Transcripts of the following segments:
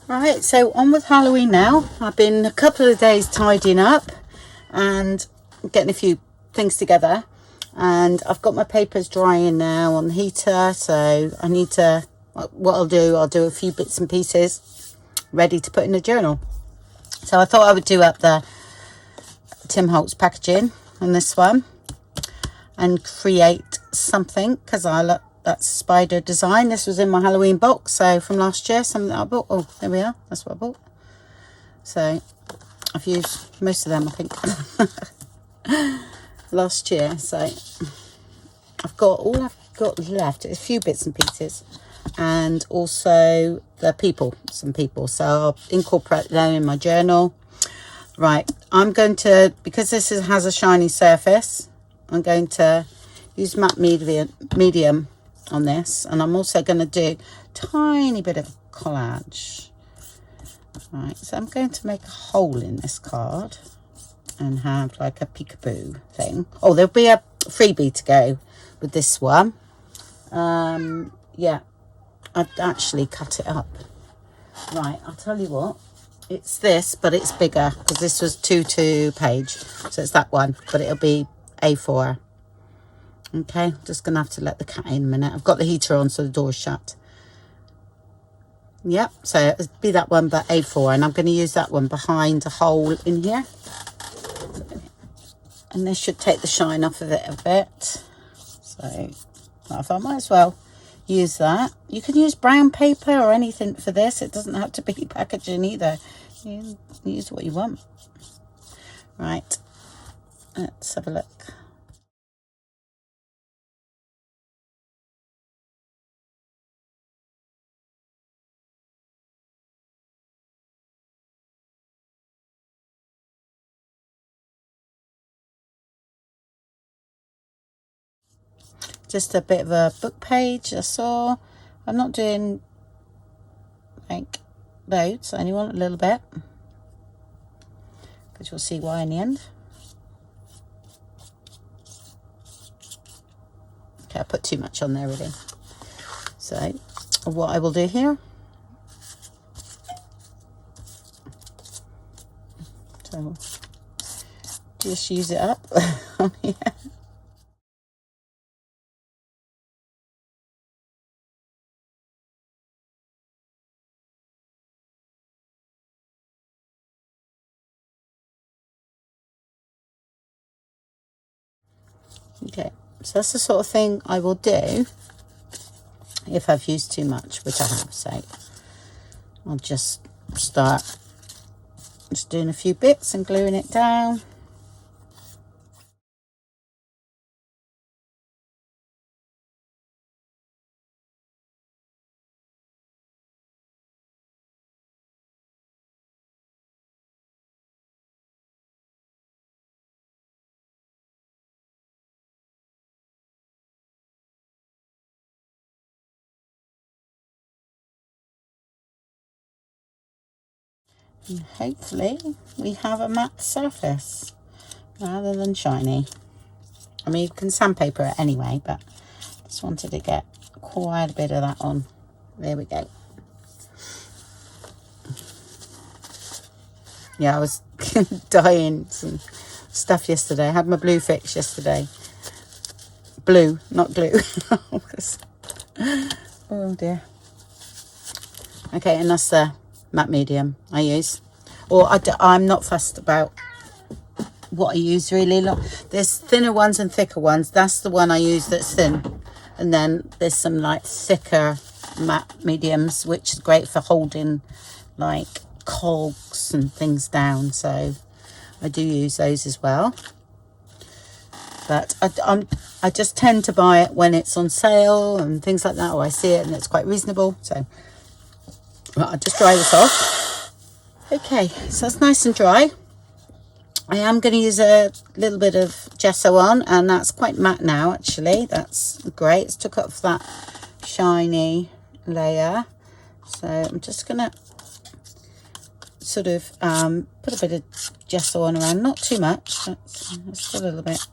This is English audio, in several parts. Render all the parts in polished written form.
Right, so on with Halloween now. I've been a couple of days tidying up and getting a few things together, and I've got my papers drying now on the heater, so I need to, what I'll do a few bits and pieces ready to put in the journal. So I thought I would do up the Tim Holtz packaging on this one and create something, because I look, that's spider design. This was in my Halloween box, so from last year, something that I bought. Oh, there we are, that's what I bought. So I've used most of them, I think, last year. So I've got, all I've got left is a few bits and pieces, and also the people, some people, so I'll incorporate them in my journal. Right, I'm going to, because this has a shiny surface, I'm going to use matte medium on this, and I'm also going to do a tiny bit of collage. Right, so I'm going to make a hole in this card and have like a peekaboo thing. Oh, there'll be a freebie to go with this one. Yeah, I've actually cut it up. Right, I'll tell you what, it's this, but it's bigger, because this was 2 page, so it's that one, but it'll be A4. Okay, just gonna have to let the cat in a minute. I've got the heater on, so the door's shut. Yep, so it'll be that one, but A4, and I'm going to use that one behind a hole in here, and this should take the shine off of it a bit. So I thought I might as well use that. You can use brown paper or anything for this. It doesn't have to be packaging either. You use what you want. Right, let's have a look. Just a bit of a book page, I saw. I'm not doing like loads, I only want a little bit, because you'll see why in the end. Okay, I put too much on there really. So what I will do here, so just use it up. Yeah. Okay, so that's the sort of thing I will do if I've used too much, which I have. So I'll just start just doing a few bits and gluing it down. And hopefully we have a matte surface rather than shiny. I mean, you can sandpaper it anyway, but just wanted to get quite a bit of that on. There we go. Yeah, I was dyeing some stuff yesterday. I had my blue fix yesterday. Blue, not glue. Oh dear. Okay, and that's the matte medium I use. Or I'm not fussed about what I use really. Look, there's thinner ones and thicker ones. That's the one I use that's thin. And then there's some like thicker matte mediums, which is great for holding like cogs and things down. So I do use those as well. But I just tend to buy it when it's on sale and things like that, or I see it and it's quite reasonable. So I'll just dry this off. Okay, so that's nice and dry. I am going to use a little bit of gesso on, and that's quite matte now actually. That's great. It's took off that shiny layer. So I'm just going to sort of put a bit of gesso on around, not too much, but just a little bit.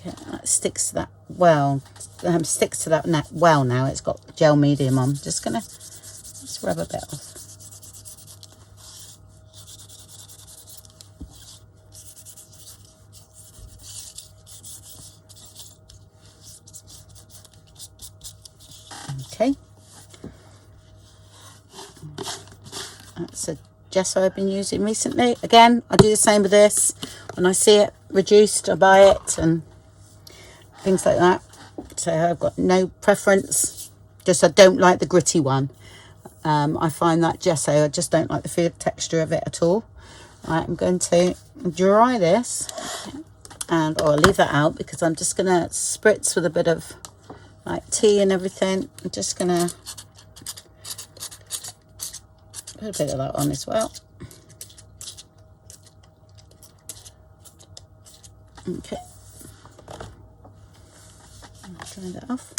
Okay, that sticks to that well. Sticks to that well now. It's got gel medium on. Just gonna rub a bit off. Okay. That's a gesso I've been using recently. Again, I do the same with this. When I see it reduced, I buy it and things like that. So I've got no preference. Just I don't like the gritty one. I find that gesso, I just don't like the feel texture of it at all. Right, I'm going to dry this, and I'll leave that out because I'm just going to spritz with a bit of like tea and everything. I'm just going to put a bit of that on as well. Okay. Dry that off.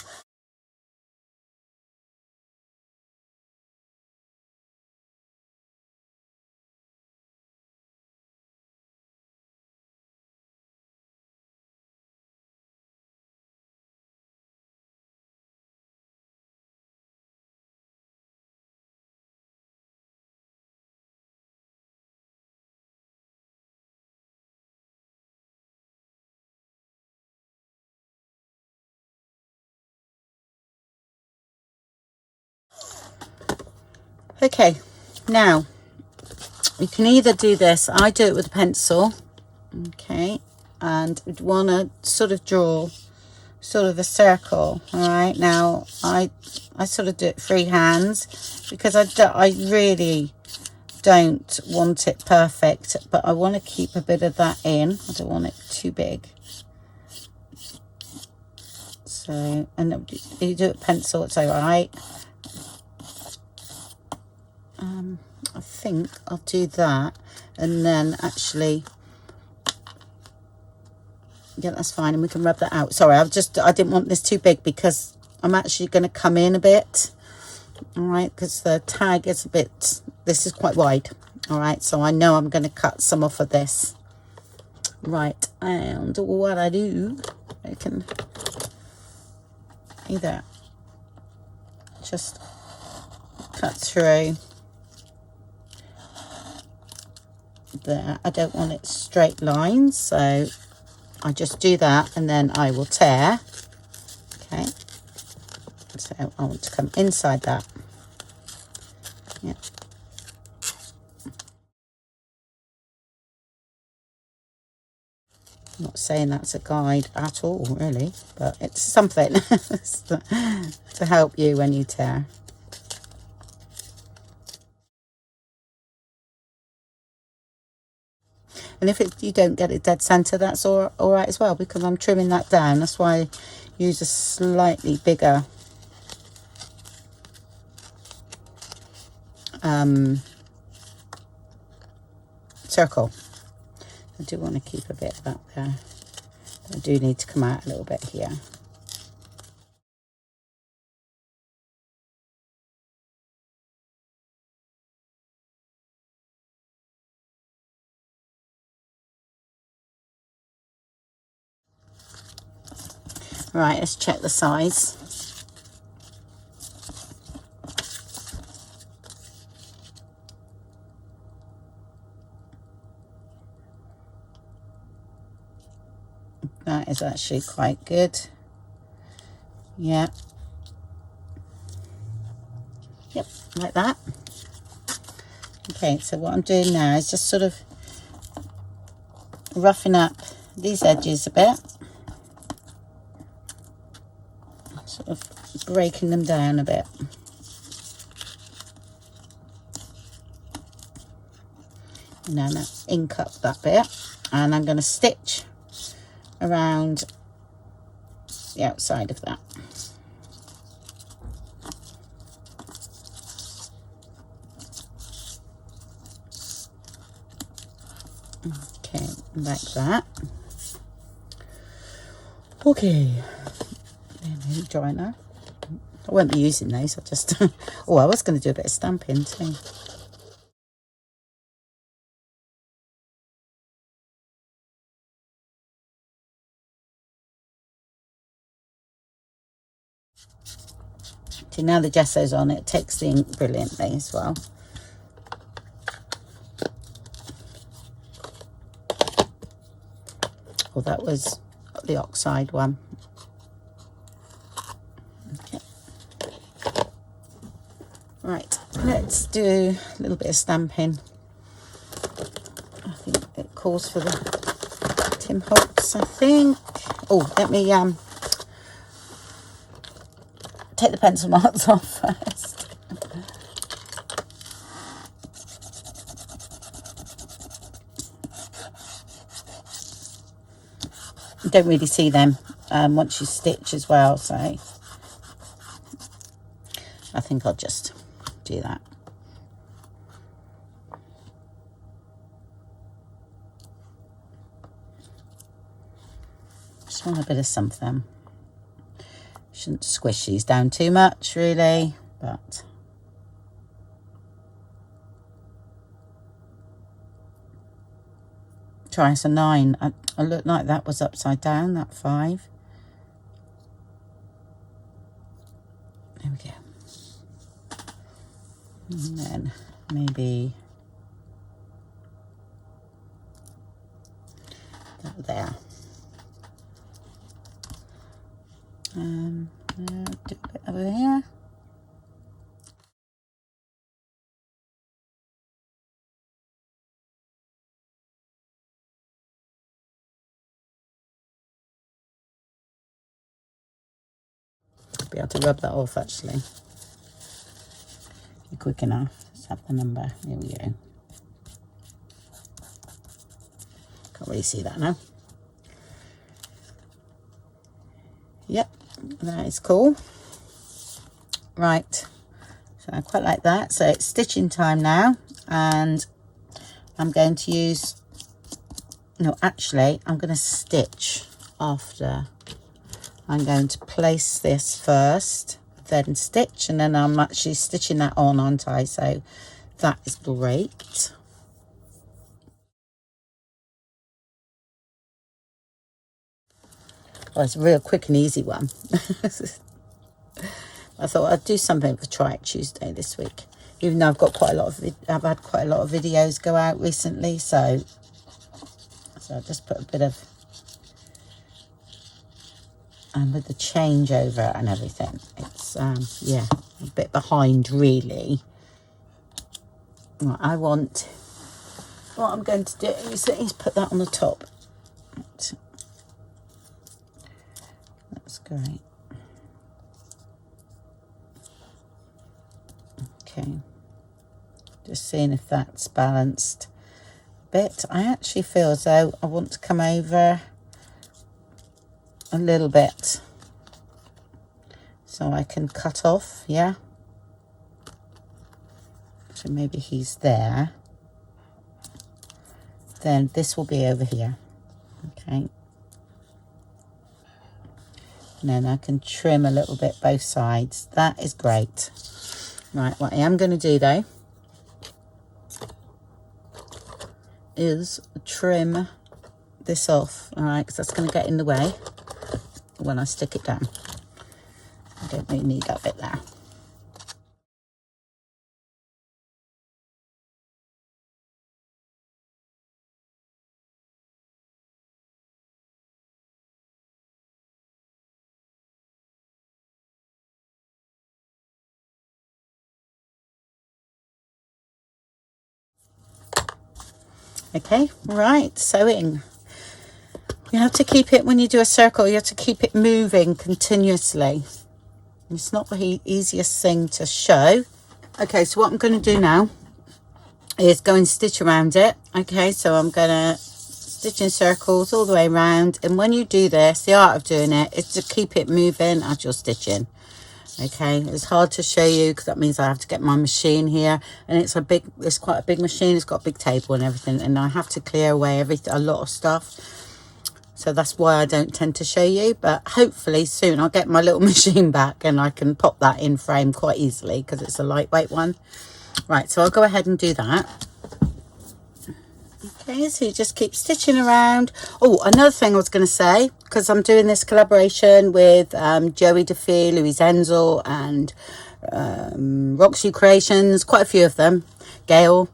Okay, now you can either do this, I do it with a pencil, okay, and want to sort of draw sort of a circle. All right, now I sort of do it freehand because I really don't want it perfect, but I want to keep a bit of that in. I don't want it too big. So, and you do it with pencil, it's all right. I think I'll do that, and then actually, yeah, that's fine, and we can rub that out. Sorry, I didn't want this too big because I'm actually going to come in a bit, all right, because the tag is a bit, this is quite wide, all right, so I know I'm going to cut some off of this. Right, and what I do, I can either just cut through there. I don't want it straight lines, so I just do that and then I will tear. Okay, so I want to come inside that. Yeah. I'm not saying that's a guide at all, really, but it's something to help you when you tear. And if you don't get it dead center, that's all right as well, because I'm trimming that down. That's why I use a slightly bigger circle. I do want to keep a bit of that there. I do need to come out a little bit here. Right, let's check the size. That is actually quite good. Yeah. Yep, like that. Okay, so what I'm doing now is just sort of roughing up these edges a bit. Sort of breaking them down a bit. And then I ink up that bit. And I'm going to stitch around the outside of that. Okay, like that. Okay, they're dry now. I won't be using those, I just oh, I was going to do a bit of stamping too. See, now the gesso's on, it takes the ink brilliantly as well. Oh, that was the oxide one. Okay. Right, let's do a little bit of stamping. I think it calls for the Tim Holtz, I think. Oh, let me take the pencil marks off first. You don't really see them once you stitch as well, so I think I'll just do that. Just want a bit of something. Shouldn't squish these down too much really, but try us a 9. I looked like that was upside down, that 5. There we go. And then maybe that there. Do a bit over here. Be able to rub that off actually. You're quick enough. Let's have the number. Here we go. Can't really see that now. Yep, that is cool. Right, so I quite like that. So it's stitching time now, and I'm going to use, no, actually I'm going to stitch after. I'm going to place this first, then stitch, and then I'm actually stitching that on, aren't I? So that is great. Well, it's a real quick and easy one. I thought I'd do something for Try It Tuesday this week, even though I've got quite a lot of I've had quite a lot of videos go out recently, so I just put a bit of with the changeover and everything, it's yeah, a bit behind really. Right, what I'm going to do is put that on the top. Right. That's great. Okay, just seeing if that's balanced a bit. I actually feel as though I want to come over a little bit so I can cut off, yeah. So maybe he's there. Then this will be over here, okay. And then I can trim a little bit both sides. That is great. Right, what I am going to do though is trim this off, all right, because that's going to get in the way when I stick it down. I don't really need that bit there. Okay, right, sewing. You have to keep it, when you do a circle, you have to keep it moving continuously. It's not the easiest thing to show. Okay, so what I'm going to do now is go and stitch around it. Okay, so I'm going to stitch in circles all the way around. And when you do this, the art of doing it is to keep it moving as you're stitching. Okay, it's hard to show you because that means I have to get my machine here, and it's quite a big machine. It's got a big table and everything, and I have to clear away a lot of stuff. So that's why I don't tend to show you, but hopefully soon I'll get my little machine back and I can pop that in frame quite easily because it's a lightweight one. Right, so I'll go ahead and do that. Okay, so you just keep stitching around. Oh, another thing I was going to say, because I'm doing this collaboration with Joie, Luise Heinzl, and Roxy Creations, quite a few of them, Gayle.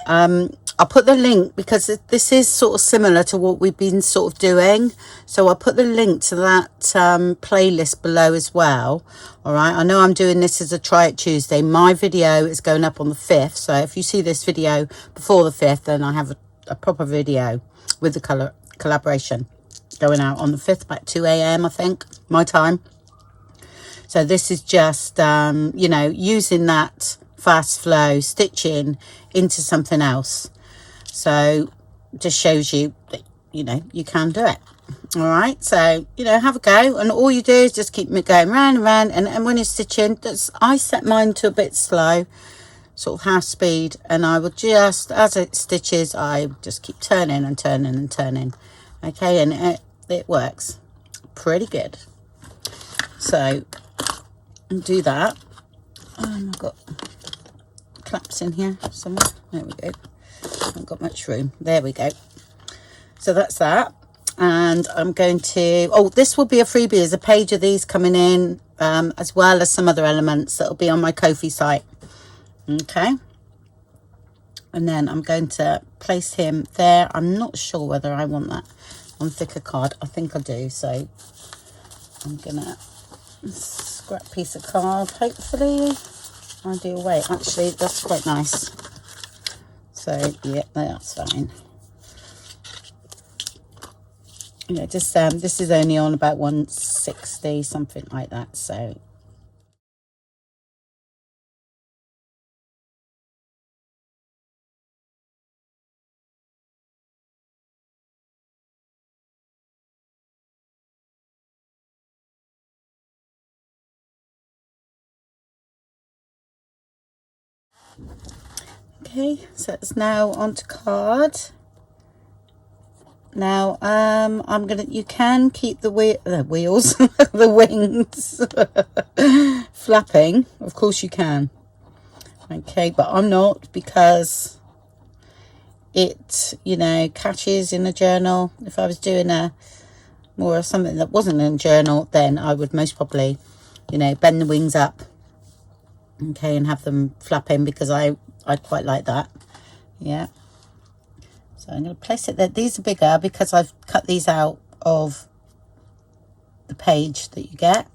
I'll put the link because this is sort of similar to what we've been sort of doing. So I'll put the link to that playlist below as well. All right. I know I'm doing this as a Try It Tuesday. My video is going up on the 5th. So if you see this video before the 5th, then I have a proper video with the collaboration going out on the 5th, about 2 a.m. I think, my time. So this is just, you know, using that fast flow stitching into something else. So just shows you that, you know, you can do it. All right, so, you know, have a go, and all you do is just keep it going round and round, and when you're stitching, I set mine to a bit slow, sort of half speed, and I will just, as it stitches, I just keep turning and turning and turning. Okay, and it works pretty good. So do that. I've got claps in here somewhere. There we go. Haven't got much room. There we go. So that's that. And I'm going to, oh, this will be a freebie. There's a page of these coming in, as well as some other elements that will be on my Ko-fi site. Okay. And then I'm going to place him there. I'm not sure whether I want that on thicker card. I think I do. So I'm gonna scrap piece of card, hopefully. I'll do away. Actually, that's quite nice. So yeah, that's fine. Yeah, just this is only on about 160, something like that. So okay, so it's now onto card. Now I'm gonna, you can keep the wheels the wings flapping, of course you can. Okay, but I'm not, because it, you know, catches in a journal. If I was doing a more of something that wasn't in a journal, then I would most probably, you know, bend the wings up, okay, and have them flapping, because I quite like that. Yeah. So I'm going to place it there. These are bigger because I've cut these out of the page that you get.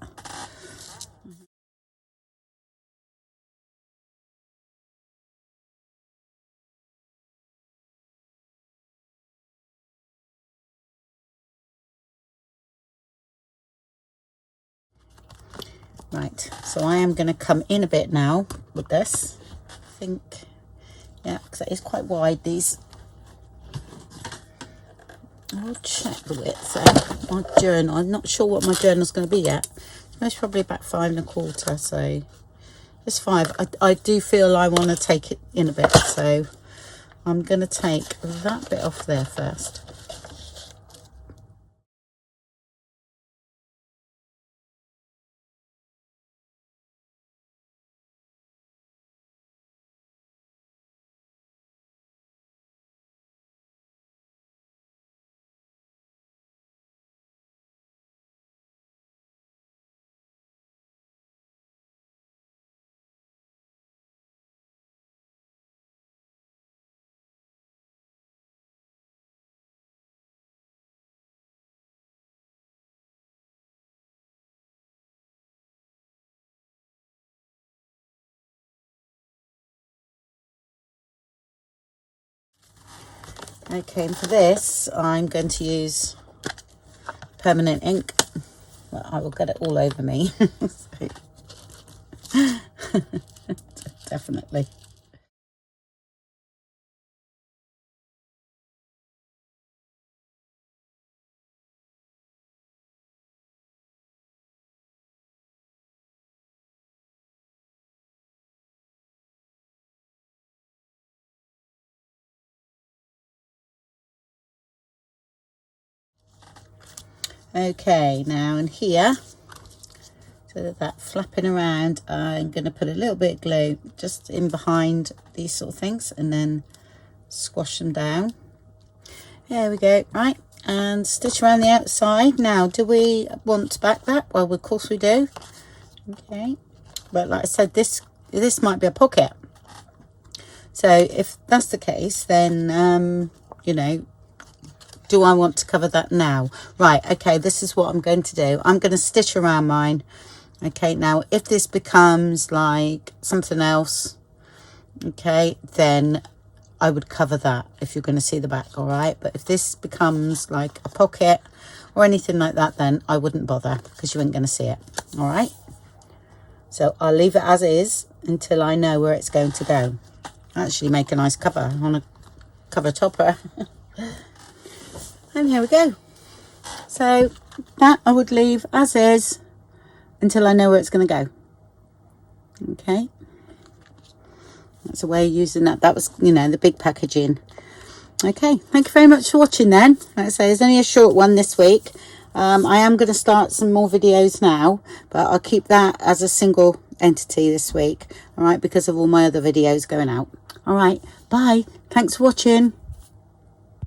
Right, so I am going to come in a bit now with this. I think, yeah, because it is quite wide, these. I'll check the width of my journal. I'm not sure what my journal's going to be yet. It's probably about 5 1/4, so it's 5. I do feel I want to take it in a bit, so I'm going to take that bit off there first. Okay, and for this, I'm going to use permanent ink. Well, I will get it all over me. Definitely. Okay, now in here, so that flapping around, I'm going to put a little bit of glue just in behind these sort of things, and then squash them down. There we go. Right, and stitch around the outside. Now, do we want to back that? Well, of course we do. Okay, but like I said, this might be a pocket. So if that's the case, then you know, do I want to cover that now? Right, okay, this is what I'm going to do. I'm going to stitch around mine. Okay, now if this becomes like something else, okay, then I would cover that if you're going to see the back, all right? But if this becomes like a pocket or anything like that, then I wouldn't bother because you ain't going to see it, all right? So I'll leave it as is until I know where it's going to go. Actually make a nice cover on a cover topper. And here we go. So that I would leave as is until I know where it's going to go. Okay. That's a way of using that. That was, you know, the big packaging. Okay, thank you very much for watching then. Like I say, it's only a short one this week. I am going to start some more videos now, but I'll keep that as a single entity this week, all right, because of all my other videos going out. All right, bye. Thanks for watching.